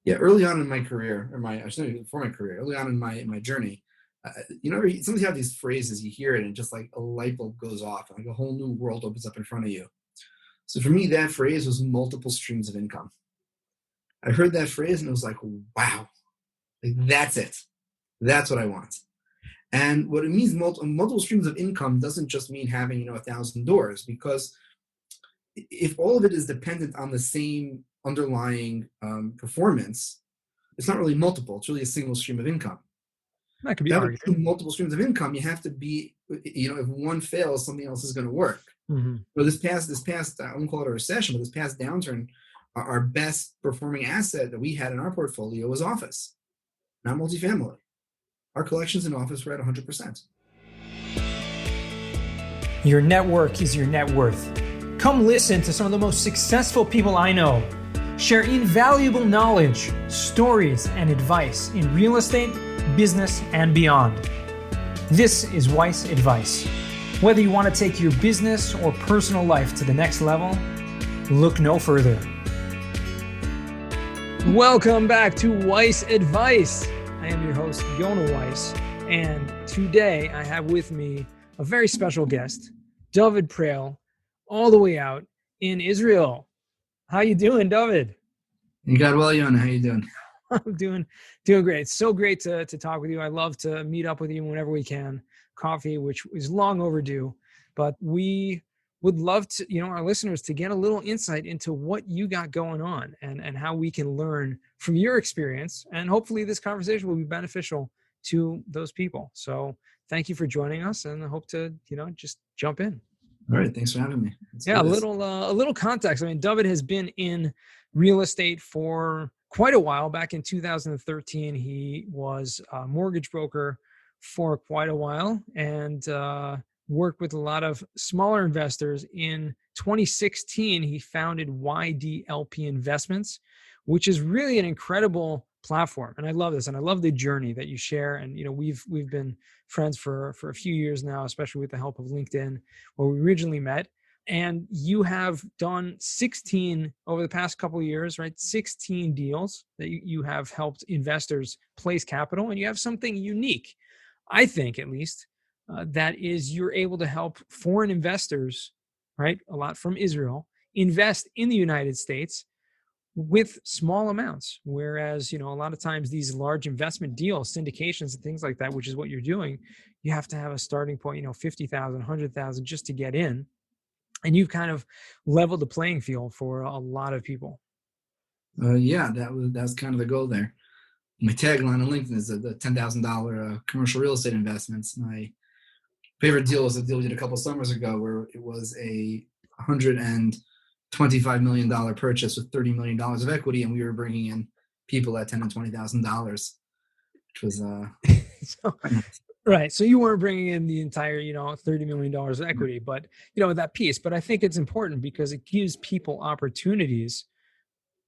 Yeah, early on in my career, I should say before my career, early on in my journey, sometimes you have these phrases, you hear it, and just like a light bulb goes off, and like a whole new world opens up in front of you. So for me, that phrase was multiple streams of income. I heard that phrase and it was like, wow, like that's it. That's what I want. And what it means, multiple streams of income doesn't just mean having, 1,000 doors, because if all of it is dependent on the same underlying performance, it's not really multiple. It's really a single stream of income. That could be To have argued. multiple streams of income, you have to be, if one fails, something else is going to work. Mm-hmm. This past, I won't call it a recession, but this past downturn, our best performing asset that we had in our portfolio was office, not multifamily. Our collections in office were at 100%. Your network is your net worth. Come listen to some of the most successful people I know share invaluable knowledge, stories, and advice in real estate, business, and beyond. This is Weiss Advice. Whether you want to take your business or personal life to the next level, look no further. Welcome back to Weiss Advice. I am your host, Yona Weiss, and today I have with me a very special guest, Dovid Preil, all the way out in Israel. How you doing, Dovid? You got well, Yona. How you doing? I'm doing great. It's so great to talk with you. I love to meet up with you whenever we can. Coffee, which is long overdue, but we would love to, our listeners to get a little insight into what you got going on and how we can learn from your experience. And hopefully this conversation will be beneficial to those people. So thank you for joining us, and I hope to, just jump in. All right. Thanks for having me. A little context. I mean, Dovid has been in real estate for quite a while. Back in 2013, he was a mortgage broker for quite a while and worked with a lot of smaller investors. In 2016, he founded YDLP Investments, which is really an incredible platform. And I love this. And I love the journey that you share. And, we've been friends for a few years now, especially with the help of LinkedIn, where we originally met. And you have done 16 over the past couple of years, right? 16 deals that you have helped investors place capital. And you have something unique, I think, at least, that is you're able to help foreign investors, right? A lot from Israel, invest in the United States with small amounts. Whereas, a lot of times these large investment deals, syndications and things like that, which is what you're doing, you have to have a starting point, 50,000, 100,000 just to get in. And you've kind of leveled the playing field for a lot of people. Yeah, that's kind of the goal there. My tagline on LinkedIn is the $10,000 commercial real estate investments. My favorite deal was a deal we did a couple of summers ago where it was a $125 million purchase with $30 million of equity, and we were bringing in people at $10,000 and $20,000, which was Right. So you weren't bringing in the entire, $30 million of equity, but, that piece. But I think it's important because it gives people opportunities,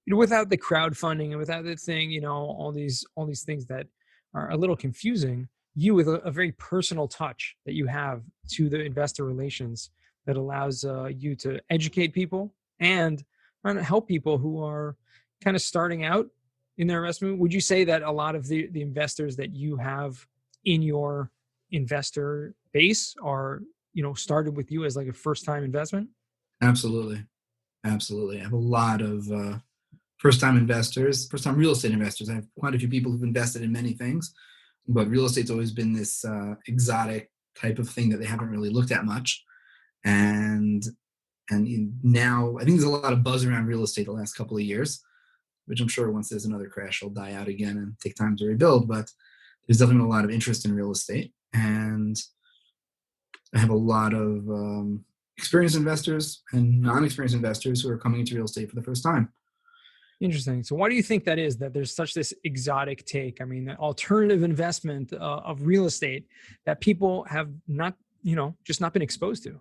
without the crowdfunding and without the thing, all these things that are a little confusing, you with a very personal touch that you have to the investor relations that allows you to educate people and help people who are kind of starting out in their investment. Would you say that a lot of the investors that you have in your investor base are, started with you as like a first-time investment? Absolutely. I have a lot of first-time investors, first-time real estate investors. I have quite a few people who've invested in many things, but real estate's always been this exotic type of thing that they haven't really looked at much. And now I think there's a lot of buzz around real estate the last couple of years, which I'm sure once there's another crash, will die out again and take time to rebuild. But there's definitely a lot of interest in real estate. And I have a lot of experienced investors and non-experienced investors who are coming into real estate for the first time. Interesting. So why do you think that is, that there's such this exotic take? I mean, the alternative investment of real estate that people have not, just not been exposed to?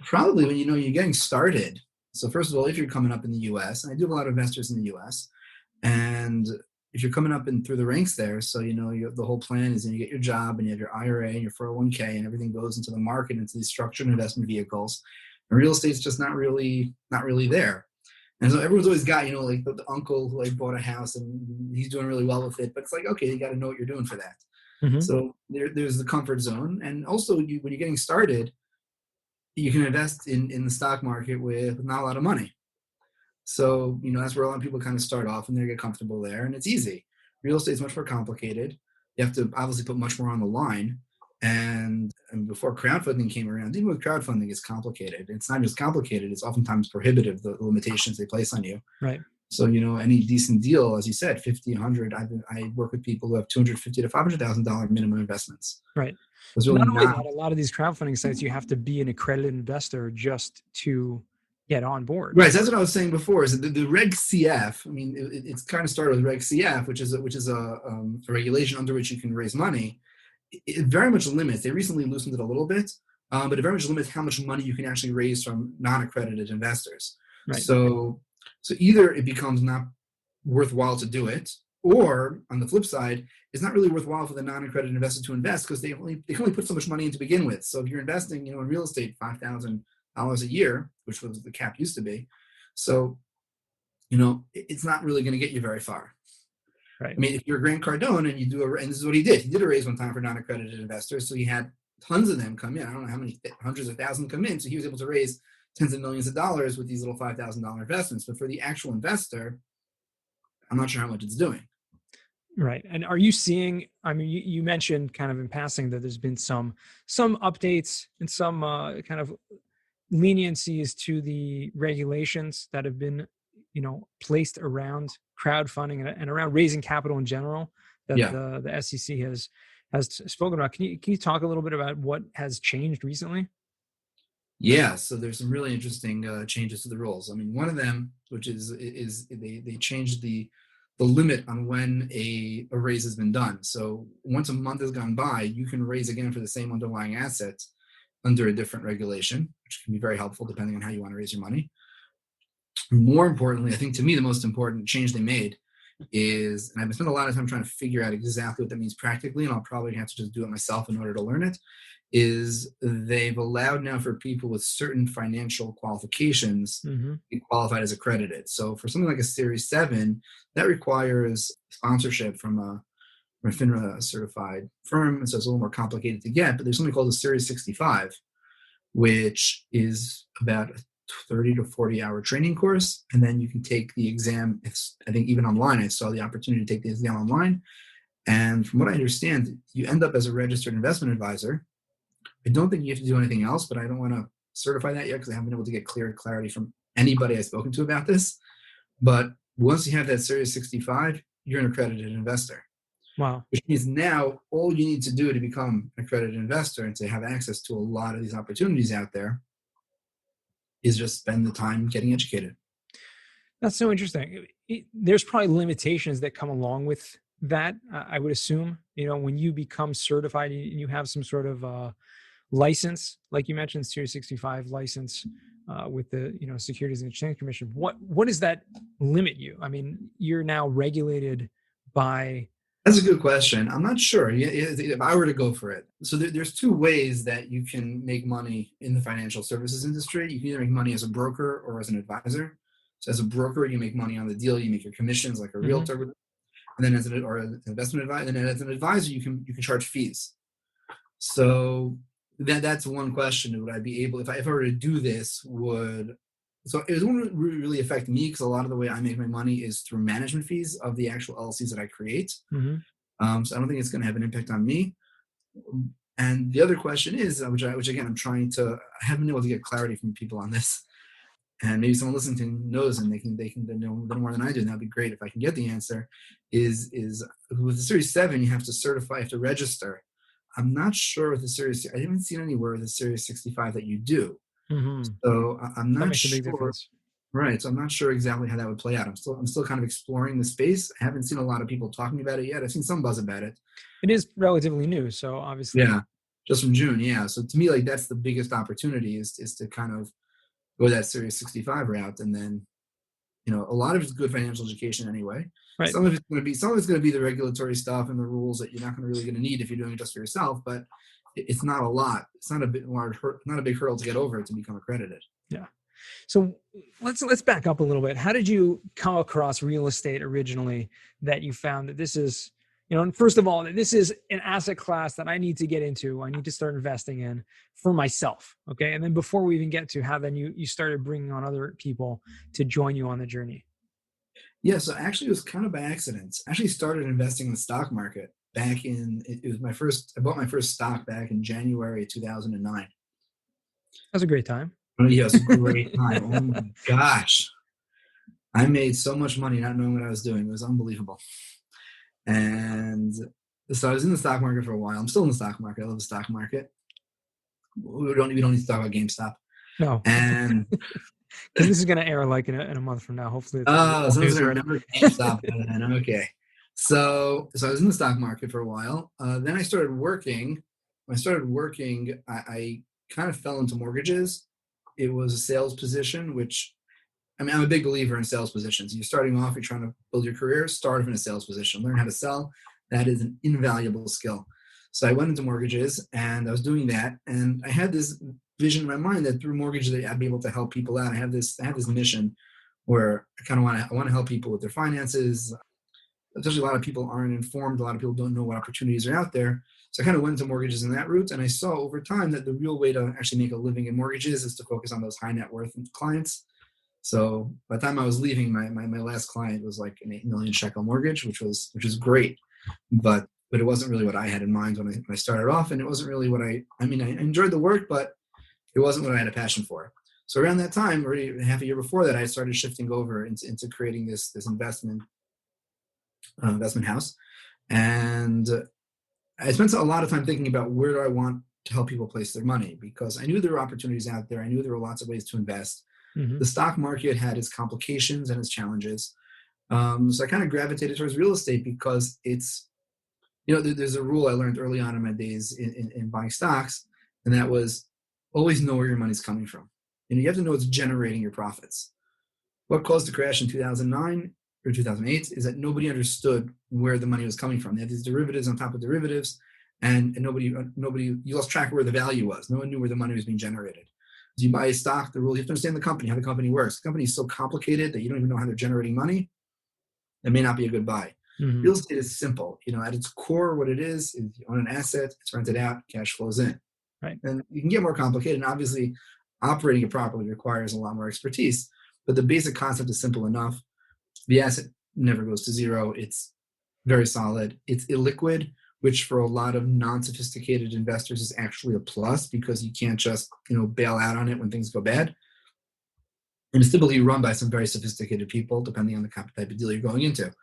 Probably when, you're getting started. So first of all, if you're coming up in the U.S., and I do have a lot of investors in the U.S., and if you're coming up through the ranks there, so, the whole plan is you get your job and you have your IRA and your 401k and everything goes into the market, into these structured investment vehicles. And real estate's just not really there. And so everyone's always got, like the uncle who like bought a house and he's doing really well with it. But it's like, okay, you got to know what you're doing for that. Hmm. So there's the comfort zone. And also when you're getting started, you can invest in the stock market with not a lot of money. So, that's where a lot of people kind of start off and they get comfortable there, and it's easy. Real estate is much more complicated. You have to obviously put much more on the line. And before crowdfunding came around, even with crowdfunding, it's complicated. It's not just complicated, it's oftentimes prohibitive, the limitations they place on you. Right. So, any decent deal, as you said, 50, 100, I work with people who have $250,000 to $500,000 minimum investments. Right. It's Not really only not. that, a lot of these crowdfunding sites, you have to be an accredited investor just to get on board. Right, so that's what I was saying before. Is that the Reg CF? I mean, it's kind of started with Reg CF, which is a regulation under which you can raise money. It very much limits. They recently loosened it a little bit, but it very much limits how much money you can actually raise from non-accredited investors. Right. So either it becomes not worthwhile to do it, or on the flip side, it's not really worthwhile for the non-accredited investor to invest because they can only put so much money in to begin with. So if you're investing, in real estate, $5,000 a year, which was the cap used to be, so it's not really going to get you very far. Right. I mean, if you're Grant Cardone and and this is what he did. He did a raise one time for non-accredited investors, so he had tons of them come in. I don't know how many hundreds of thousands come in, so he was able to raise tens of millions of dollars with these little $5,000 investments. But for the actual investor, I'm not sure how much it's doing. Right. And are you seeing, I mean, you mentioned kind of in passing that there's been some updates and some kind of leniencies to the regulations that have been, placed around crowdfunding and around raising capital in general that the SEC has spoken about. Can you talk a little bit about what has changed recently? Yeah, so there's some really interesting changes to the rules. I mean, one of them, which is they changed the limit on when a raise has been done. So once a month has gone by, you can raise again for the same underlying assets under a different regulation, which can be very helpful depending on how you want to raise your money. More importantly, I think to me the most important change they made is, and I've spent a lot of time trying to figure out exactly what that means practically, and I'll probably have to just do it myself in order to learn it, is they've allowed now for people with certain financial qualifications to be qualified as accredited. So for something like a Series 7, that requires sponsorship from a FINRA certified firm, so it's a little more complicated to get, but there's something called a Series 65, which is about a 30 to 40 hour training course, and then you can take the exam. I think even online, I saw the opportunity to take the exam online, and from what I understand, you end up as a registered investment advisor. I don't think you have to do anything else, but I don't want to certify that yet because I haven't been able to get clarity from anybody I've spoken to about this. But once you have that Series 65, you're an accredited investor. Wow. Which means now all you need to do to become an accredited investor and to have access to a lot of these opportunities out there is just spend the time getting educated. That's so interesting. There's probably limitations that come along with that, I would assume. When you become certified and you have some sort of license, like you mentioned, Series 65 license with the Securities and Exchange Commission. What does that limit you? I mean, you're now regulated by. That's a good question. I'm not sure if I were to go for it. So there's two ways that you can make money in the financial services industry. You can either make money as a broker or as an advisor. So as a broker, you make money on the deal. You make your commissions like a realtor would. And then as an investment advisor, and then as an advisor, you can charge fees. So that's one question. Would I be able, if I were to do this, so it wouldn't really affect me because a lot of the way I make my money is through management fees of the actual LLCs that I create. So I don't think it's going to have an impact on me. And the other question is, which again, I haven't been able to get clarity from people on this. And maybe someone listening to knows and they can know more than I do, and that'd be great if I can get the answer, is with the Series 7, you have to register. I'm not sure with the Series, I haven't seen anywhere with the Series 65 that you do. So I'm not sure. Right. So I'm not sure exactly how that would play out. I'm still kind of exploring the space. I haven't seen a lot of people talking about it yet. I've seen some buzz about it. It is relatively new. So obviously. Yeah. Just from June. Yeah. So to me, like that's the biggest opportunity is to kind of go that Series 65 route. And then, a lot of it's good financial education anyway. Right. Some of it's going to be the regulatory stuff and the rules that you're not really going to need if you're doing it just for yourself, but it's not a lot. It's not a big hurdle to get over to become accredited. Yeah. So let's back up a little bit. How did you come across real estate originally, that you found that this is, and first of all, that this is an asset class that I need to get into, I need to start investing in for myself. Okay. And then before we even get to how then you started bringing on other people to join you on the journey. Yeah, so actually it was kind of by accident. I actually started investing in the stock market it was I bought my first stock back in January 2009. That was a great time. Oh, yeah, it was a great time. Oh my gosh. I made so much money not knowing what I was doing. It was unbelievable. And so I was in the stock market for a while. I'm still in the stock market. I love the stock market. We don't need to talk about GameStop. No. And because this is going to air like in a month from now. Hopefully, someone's gonna remember GameStop by then. Okay. So I was in the stock market for a while. Then I started working. When I started working, I kind of fell into mortgages. It was a sales position, which, I mean, I'm a big believer in sales positions. You're starting off, you're trying to build your career, start off in a sales position, learn how to sell. That is an invaluable skill. So I went into mortgages and I was doing that. And I had this vision in my mind that through mortgages, I'd be able to help people out. I have this mission where I kind of want to help people with their finances. Especially a lot of people aren't informed. A lot of people don't know what opportunities are out there. So I kind of went into mortgages in that route. And I saw over time that the real way to actually make a living in mortgages is to focus on those high net worth clients. So by the time I was leaving, my last client was like an 8 million shekel mortgage, which was great. But it wasn't really what I had in mind when I started off. And it wasn't really what I enjoyed the work, but it wasn't what I had a passion for. So around that time, already half a year before that, I started shifting over into creating this investment house. And I spent a lot of time thinking about where do I want to help people place their money, because I knew there were opportunities out there. I knew there were lots of ways to invest. Mm-hmm. The stock market had its complications and its challenges. So I kind of gravitated towards real estate because it's, there's a rule I learned early on in my days in buying stocks, and that was always know where your money's coming from. You have to know what's generating your profits. What caused the crash in 2009 or 2008 is that nobody understood where the money was coming from. They had these derivatives on top of derivatives, and nobody, you lost track of where the value was. No one knew where the money was being generated. As you buy a stock, the rule, you have to understand the company, how the company works. The company is so complicated that you don't even know how they're generating money. It may not be a good buy. Mm-hmm. Real estate is simple. At its core, what it is you own an asset, it's rented out, cash flows in. Right. And you can get more complicated, and obviously operating it properly requires a lot more expertise. But the basic concept is simple enough. The asset never goes to zero. It's very solid. It's illiquid, which for a lot of non-sophisticated investors is actually a plus, because you can't just bail out on it when things go bad. And it's typically run by some very sophisticated people, depending on the type of deal you're going into.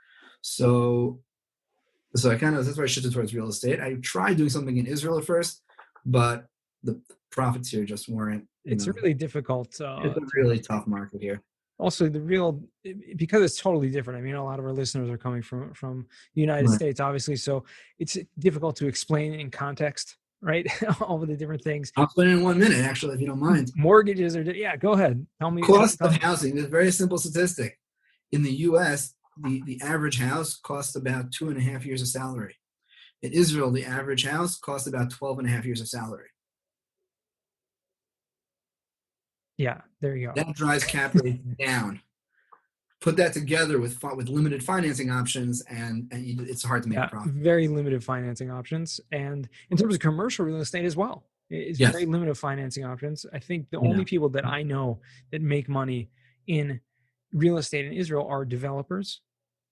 So that's why I shifted towards real estate. I tried doing something in Israel at first, but the profits here just weren't. It's really difficult. It's a really tough market here. Also, because it's totally different. I mean, a lot of our listeners are coming from the United States, obviously. So it's difficult to explain in context, right? All of the different things. I'll explain it in 1 minute, actually, if you don't mind. Mortgages yeah, go ahead. Tell me. Cost of housing. There's a very simple statistic. In the U.S., the average house costs about 2.5 years of salary. In Israel, the average house costs about 12.5 years of salary. Yeah, there you go. That drives cap rates down. Put that together with limited financing options, and it's hard to make a profit. Very limited financing options. And in terms of commercial real estate as well, it's very limited financing options. I think the only people that I know that make money in real estate in Israel are developers.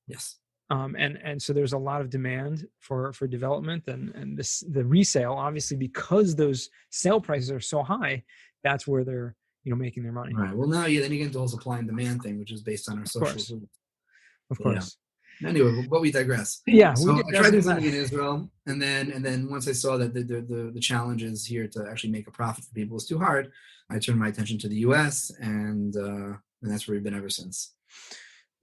Yes. And so there's a lot of demand for development and the resale, obviously, because those sale prices are so high. That's where they're making their money. Right. Well, now, then you get into the whole supply and demand thing, which is based on our social. Of course. Yeah. Anyway, but we digress. Yeah. So I tried doing something in Israel, and then once I saw that the challenges here to actually make a profit for people was too hard, I turned my attention to the U.S. and that's where we've been ever since.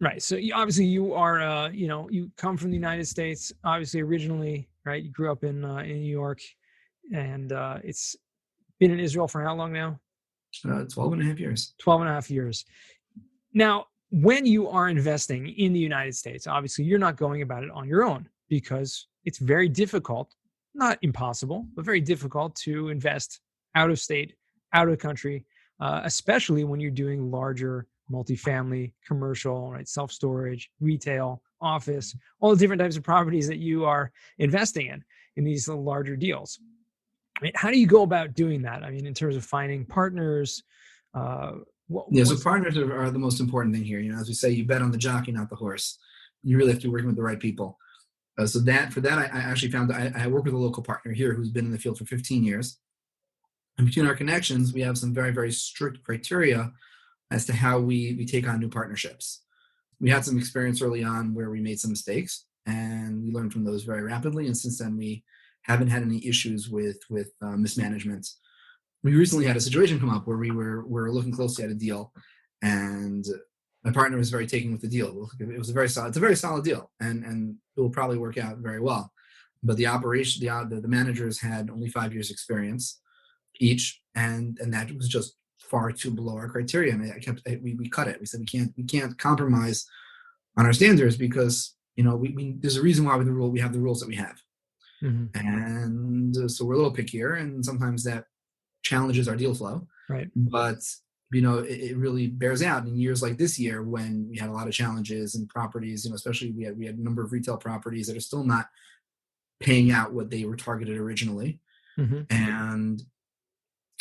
Right. So obviously you are, you come from the United States, obviously originally, right? You grew up in New York, and it's been in Israel for how long now? 12.5 years. 12.5 years. Now, when you are investing in the United States, obviously you're not going about it on your own, because it's very difficult, not impossible, but very difficult to invest out of state, out of the country, especially when you're doing larger multifamily, commercial, right, self-storage, retail, office, all the different types of properties that you are investing in these larger deals. I mean, how do you go about doing that? I mean, in terms of finding partners, So partners are the most important thing here. As we say, you bet on the jockey, not the horse. You really have to be working with the right people. So I actually found I work with a local partner here who's been in the field for 15 years. And between our connections, we have some very, very strict criteria as to how we take on new partnerships. We had some experience early on where we made some mistakes, and we learned from those very rapidly. And since then, we haven't had any issues with mismanagement. We recently had a situation come up where we were looking closely at a deal, and my partner was very taken with the deal. It's a very solid deal, and it will probably work out very well. But the managers had only 5 years experience each, and that was just far too below our criteria. And we cut it. We said we can't compromise on our standards because there's a reason why we have the rules that we have. Mm-hmm. And so we're a little pickier, and sometimes that challenges our deal flow. Right. But it really bears out in years like this year when we had a lot of challenges in properties. Especially we had a number of retail properties that are still not paying out what they were targeted originally. Mm-hmm. And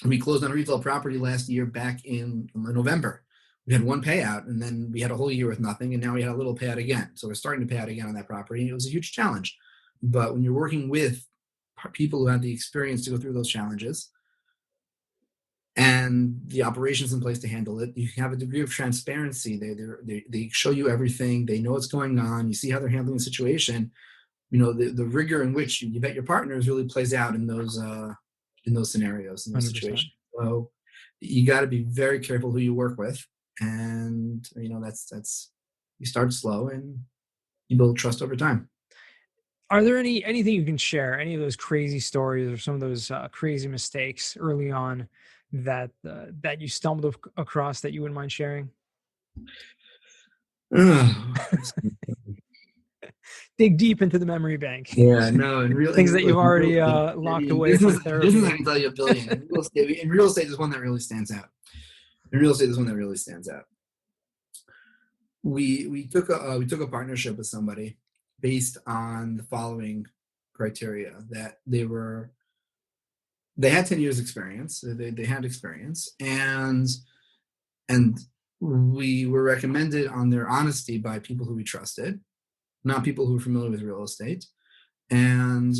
we closed on a retail property last year back in November. We had one payout, and then we had a whole year with nothing, and now we had a little payout again. So we're starting to pay out again on that property. It was a huge challenge. But when you're working with people who have the experience to go through those challenges and the operations in place to handle it, you have a degree of transparency. They show you everything. They know what's going on. You see how they're handling the situation. The rigor in which you bet your partners really plays out in those scenarios, in those 100%. Situations. So you got to be very careful who you work with, and that's you start slow and you build trust over time. Are there anything you can share, any of those crazy stories or some of those crazy mistakes early on that you stumbled across that you wouldn't mind sharing? Dig deep into the memory bank. Yeah, no, and really things that you've already locked away for therapy. Business, I can tell you a billion. In real estate, there's one that really stands out. We took a partnership with somebody based on the following criteria: that they had 10 years experience. They had experience, and we were recommended on their honesty by people who we trusted, not people who were familiar with real estate. And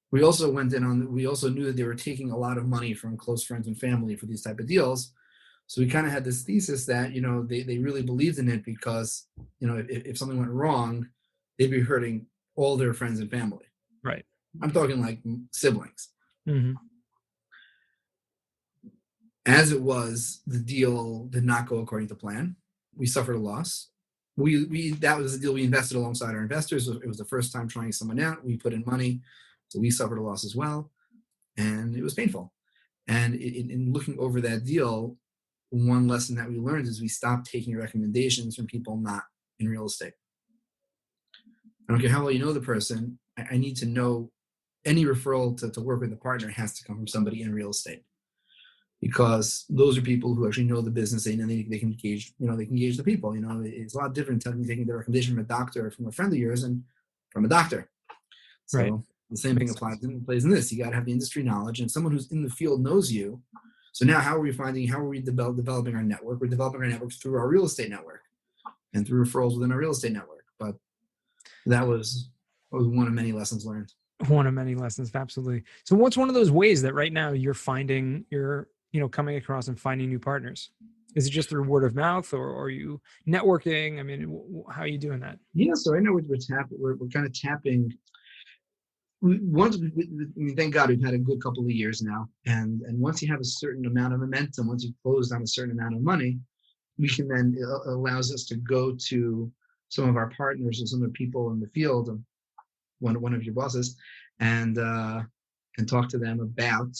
we also we also knew that they were taking a lot of money from close friends and family for these type of deals. So we kind of had this thesis that, they really believed in it because, if something went wrong, they'd be hurting all their friends and family. Right. I'm talking like siblings. Mm-hmm. As it was, the deal did not go according to plan. We suffered a loss. That was the deal we invested alongside our investors. It was the first time trying someone out. We put in money, so we suffered a loss as well, and it was painful. And in looking over that deal, one lesson that we learned is we stopped taking recommendations from people not in real estate. I don't care how well you know the person. I need to know any referral to work with a partner has to come from somebody in real estate, because those are people who actually know the business. They know they can engage. They can engage the people. It's a lot different taking the recommendation from a doctor or from a friend of yours and from a doctor. So right. The same thing plays in this. You got to have the industry knowledge, and someone who's in the field knows you. So now, how are we developing our network? We're developing our network through our real estate network and through referrals within our real estate network. But that was one of many lessons learned. One of many lessons, absolutely. So what's one of those ways that right now you're coming across and finding new partners? Is it just through word of mouth, or are you networking? I mean, how are you doing that? Yeah, so I know we're kind of tapping. Thank God we've had a good couple of years now, and once you have a certain amount of momentum, once you've closed on a certain amount of money, we can then it allows us to go to some of our partners and some of the people in the field, one of your bosses, and talk to them about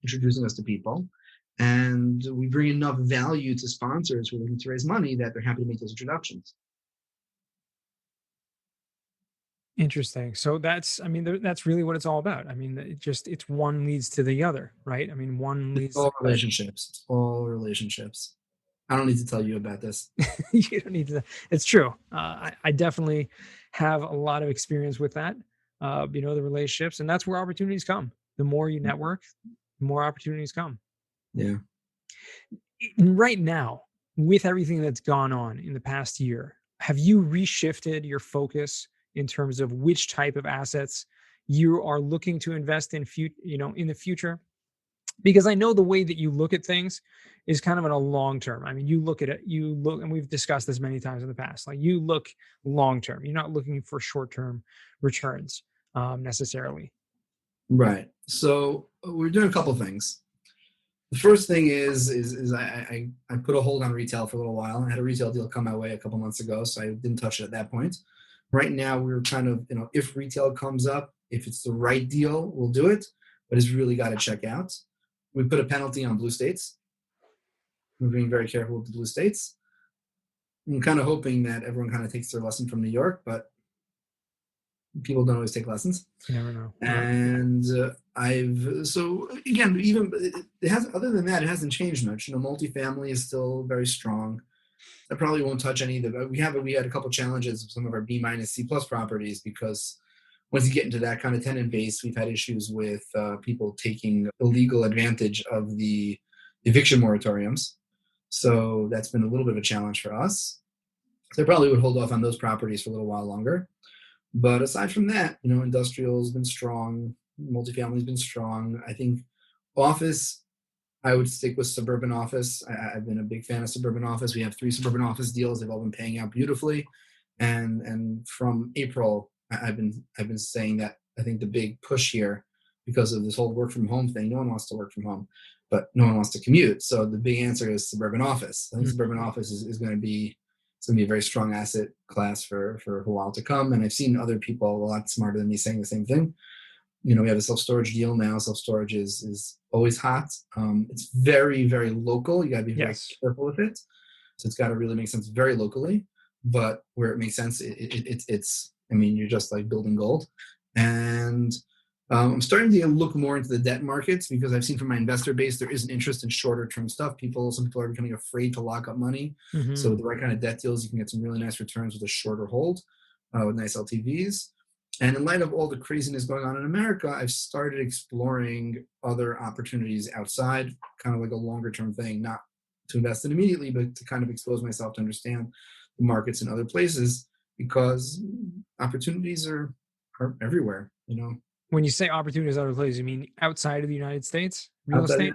introducing us to people, and we bring enough value to sponsors who are looking to raise money that they're happy to make those introductions. Interesting. So that's really what it's all about. I mean, it's one leads to the other, right? I mean, one It's leads to all the other. relationships. It's all relationships. I don't need to tell you about this. You don't need to. It's true. I definitely have a lot of experience with that. The relationships, and that's where opportunities come. The more you network, the more opportunities come. Yeah. Right now, with everything that's gone on in the past year, have you reshifted your focus in terms of which type of assets you are looking to invest in the future? Because I know the way that you look at things is kind of in a long term. I mean, and we've discussed this many times in the past. Like, you look long term. You're not looking for short term returns necessarily. Right. So we're doing a couple things. The first thing is I put a hold on retail for a little while. I had a retail deal come my way a couple months ago, so I didn't touch it at that point. Right now, we're kind of, if retail comes up, if it's the right deal, we'll do it, but it's really got to check out. We put a penalty on blue states. We're being very careful with the blue states. I'm kind of hoping that everyone kind of takes their lesson from New York, but people don't always take lessons. You never know. And it has, other than that, it hasn't changed much. Multifamily is still very strong. I probably won't touch any of the, we had a couple challenges with some of our B- C+ properties, because once you get into that kind of tenant base, we've had issues with people taking illegal advantage of the eviction moratoriums. So that's been a little bit of a challenge for us. So I probably would hold off on those properties for a little while longer. But aside from that, industrial has been strong, multifamily has been strong. I think office, I would stick with suburban office. I've been a big fan of suburban office. We have 3 suburban office deals. They've all been paying out beautifully. And from April, I've been saying that I think the big push here, because of this whole work from home thing, no one wants to work from home, but no one wants to commute. So the big answer is suburban office. I think suburban office is going to be a very strong asset class for a while to come. And I've seen other people a lot smarter than me saying the same thing. We have a self-storage deal now. Self-storage is always hot. It's very, very local. You got to be very careful with it. So it's got to really make sense very locally. But where it makes sense, you're just like building gold. And I'm starting to look more into the debt markets, because I've seen from my investor base there is an interest in shorter term stuff. Some people are becoming afraid to lock up money. Mm-hmm. So with the right kind of debt deals, you can get some really nice returns with a shorter hold, with nice LTVs. And in light of all the craziness going on in America, I've started exploring other opportunities outside, kind of like a longer term thing, not to invest in immediately, but to kind of expose myself to understand the markets in other places, because opportunities are everywhere, When you say opportunities other places, you mean outside of the United States, real estate?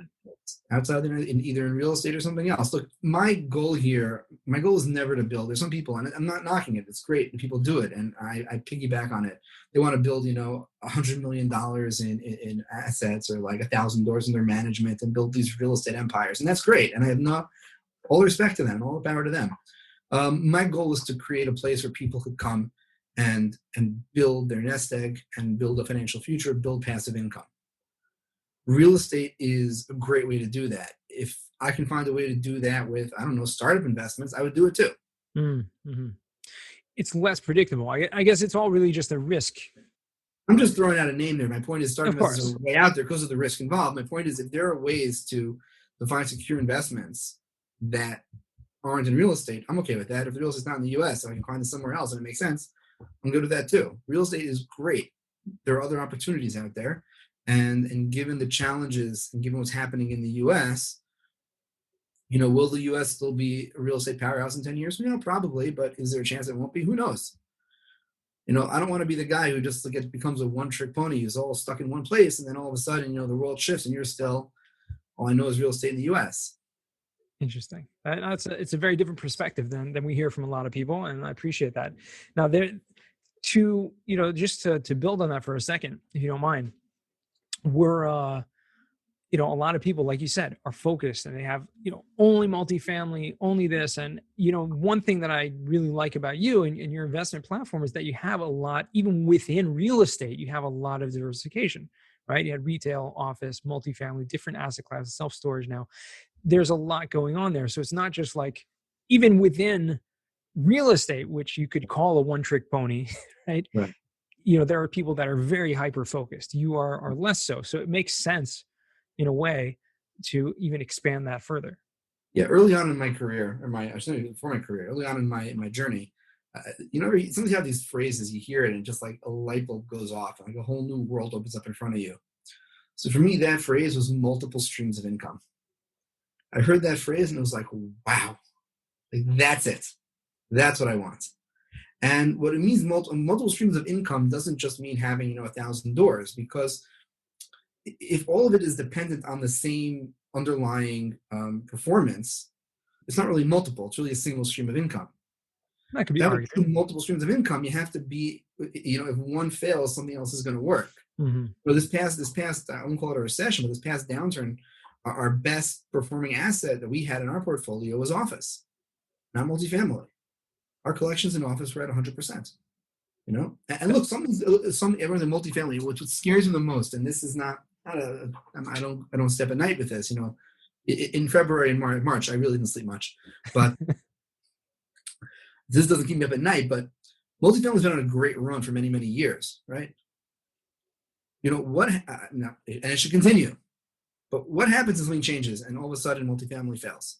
Outside either in real estate or something else. Look, my goal is never to build. There's some people, and I'm not knocking it. It's great. People do it, and I piggyback on it. They want to build, $100 million in assets, or like 1,000 doors in their management, and build these real estate empires, and that's great. And I have all respect to them, all the power to them. My goal is to create a place where people could come and build their nest egg and build a financial future, build passive income. Real estate is a great way to do that. If I can find a way to do that with, startup investments, I would do it too. Mm-hmm. It's less predictable. I guess it's all really just a risk. I'm just throwing out a name there. My point is startup investments are way out there because of the risk involved. My point is, if there are ways to find secure investments that aren't in real estate, I'm okay with that. If the real estate's not in the US, I can find it somewhere else and it makes sense, I'm good with that too. Real estate is great. There are other opportunities out there. And given the challenges and given what's happening in the US, will the US still be a real estate powerhouse in 10 years? Probably, but is there a chance it won't be? Who knows? I don't want to be the guy who just becomes a one-trick pony who's all stuck in one place, and then all of a sudden, the world shifts and you're still, all I know is real estate in the US. Interesting. It's a very different perspective than we hear from a lot of people, and I appreciate that. Now, just to build on that for a second, if you don't mind, we're a lot of people, like you said, are focused, and they have only multifamily, only this, and one thing that I really like about you and your investment platform is that you have a lot, even within real estate, you have a lot of diversification, right? You had retail, office, multifamily, different asset classes, self-storage now. There's a lot going on there. So it's not just like, even within real estate, which you could call a one-trick pony, right? there are people that are very hyper focused. You are less so. So it makes sense in a way to even expand that further. Yeah, early on in my career, before my career, early on in my journey, sometimes you have these phrases, you hear it, and just like a light bulb goes off, like a whole new world opens up in front of you. So for me, that phrase was multiple streams of income. I heard that phrase and it was like, wow, like that's it. That's what I want. And what it means, multiple streams of income doesn't just mean having 1,000 doors, because if all of it is dependent on the same underlying performance, it's not really multiple. It's really a single stream of income. That could be That argued. would be multiple streams of income. You have to be, if one fails, something else is going to work. Mm-hmm. Well, this past, I won't call it a recession, but this past downturn, our best performing asset that we had in our portfolio was office, not multifamily. Our collections in office were at 100%. And look, everyone's in multifamily. What scares me the most, and this is not a, I don't step at night with this. In February and March, I really didn't sleep much, but this doesn't keep me up at night. But multifamily's been on a great run for many, many years, right? And it should continue. But what happens if something changes and all of a sudden multifamily fails?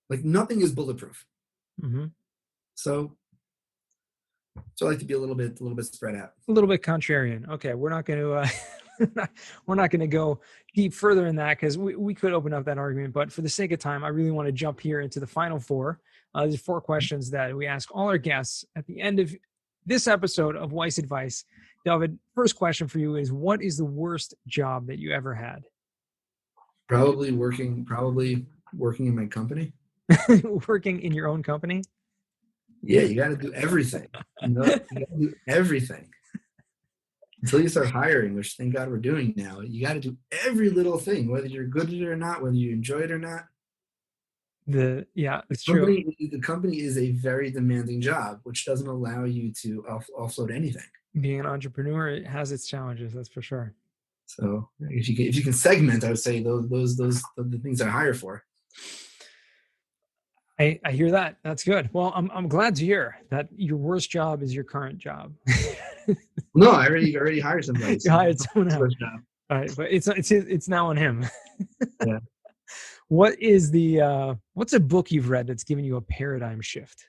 Like nothing is bulletproof. Mm-hmm. So I like to be a little bit spread out. A little bit contrarian. Okay, we're not going to go deep further in that, because we could open up that argument. But for the sake of time, I really want to jump here into the final four. There's 4 questions that we ask all our guests at the end of this episode of Weiss Advice. Dovid, first question for you is, what is the worst job that you ever had? Probably working in my company. Working in your own company? Yeah, you got to do everything. You got to do everything until you start hiring, which thank God we're doing now. You got to do every little thing, whether you're good at it or not, whether you enjoy it or not. It's true. The company is a very demanding job, which doesn't allow you to offload anything. Being an entrepreneur, it has its challenges, that's for sure. So if you can segment, I would say those are the things I hire for. I hear that. That's good. Well, I'm glad to hear that your worst job is your current job. No, I already hired somebody. You hired someone else. All right, but it's now on him. Yeah. What's a book you've read that's given you a paradigm shift?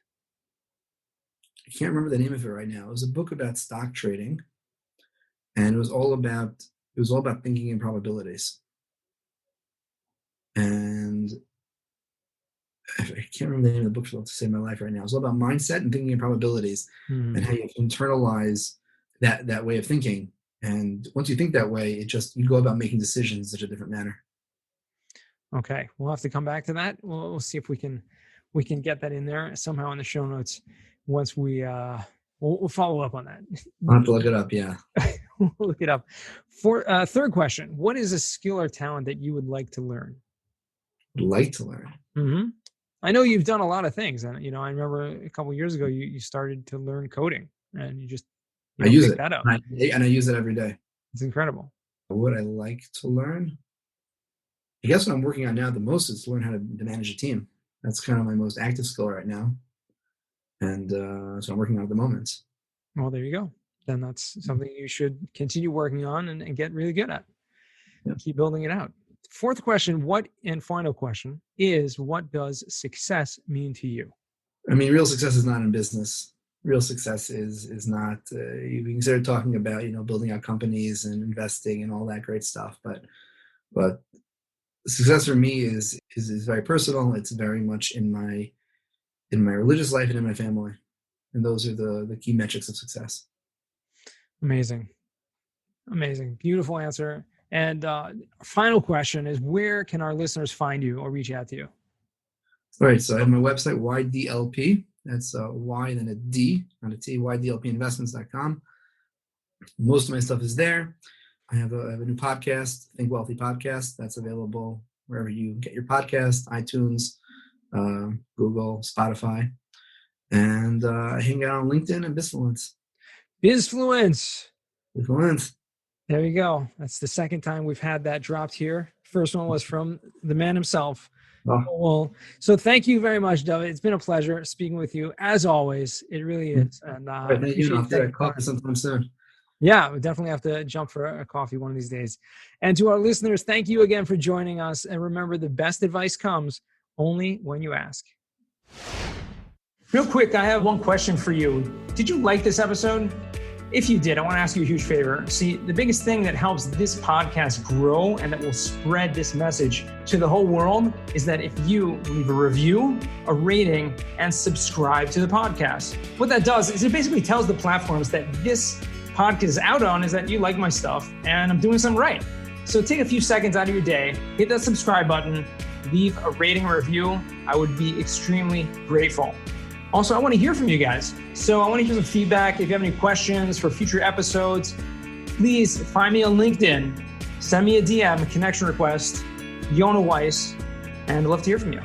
I can't remember the name of it right now. It was a book about stock trading, and it was all about thinking in probabilities. And I can't remember the name of the book to save my life right now. It's all about mindset and thinking in probabilities, and how you internalize that way of thinking. And once you think that way, you go about making decisions in such a different manner. Okay, we'll have to come back to that. We'll see if we can get that in there somehow in the show notes. Once we'll follow up on that. I'll have to look it up. Yeah, we'll look it up. For third question, what is a skill or talent that you would like to learn? Like to learn. Mm-hmm. I know you've done a lot of things, and I remember a couple of years ago you started to learn coding, and you use pick that up. And I use it every day. It's incredible. What I like to learn, I guess what I'm working on now the most is to learn how to manage a team. That's kind of my most active skill right now, and so I'm working on at the moment. Well, there you go. Then that's something you should continue working on and get really good at. Yeah. Keep building it out. Fourth question, and final question is, what does success mean to you? I mean, real success is not in business. Real success is not, you can start talking about, building out companies and investing and all that great stuff. But success for me is very personal. It's very much in my religious life and in my family. And those are the key metrics of success. Amazing. Beautiful answer. And final question is, where can our listeners find you or reach out to you? All right. So I have my website, YDLP. That's Y and then a D, not a T, YDLPinvestments.com. Most of my stuff is there. I have a new podcast, Think Wealthy Podcast. That's available wherever you get your podcast, iTunes, Google, Spotify. And I hang out on LinkedIn and Bizfluence. Bizfluence. There you go. That's the second time we've had that dropped here. First one was from the man himself, Well, so thank you very much, Dovid. It's been a pleasure speaking with you as always. It really is. And Thank you. I'll have coffee sometime soon. Yeah, we definitely have to jump for a coffee one of these days. And to our listeners, thank you again for joining us. And remember, the best advice comes only when you ask. Real quick, I have one question for you. Did you like this episode? If you did, I want to ask you a huge favor. See, the biggest thing that helps this podcast grow and that will spread this message to the whole world is that if you leave a review, a rating, and subscribe to the podcast. What that does is it basically tells the platforms that this podcast is out on is that you like my stuff and I'm doing something right. So take a few seconds out of your day, hit that subscribe button, leave a rating or review. I would be extremely grateful. Also, I want to hear from you guys. So I want to hear some feedback. If you have any questions for future episodes, please find me on LinkedIn, send me a DM, a connection request, Yona Weiss, and I'd love to hear from you.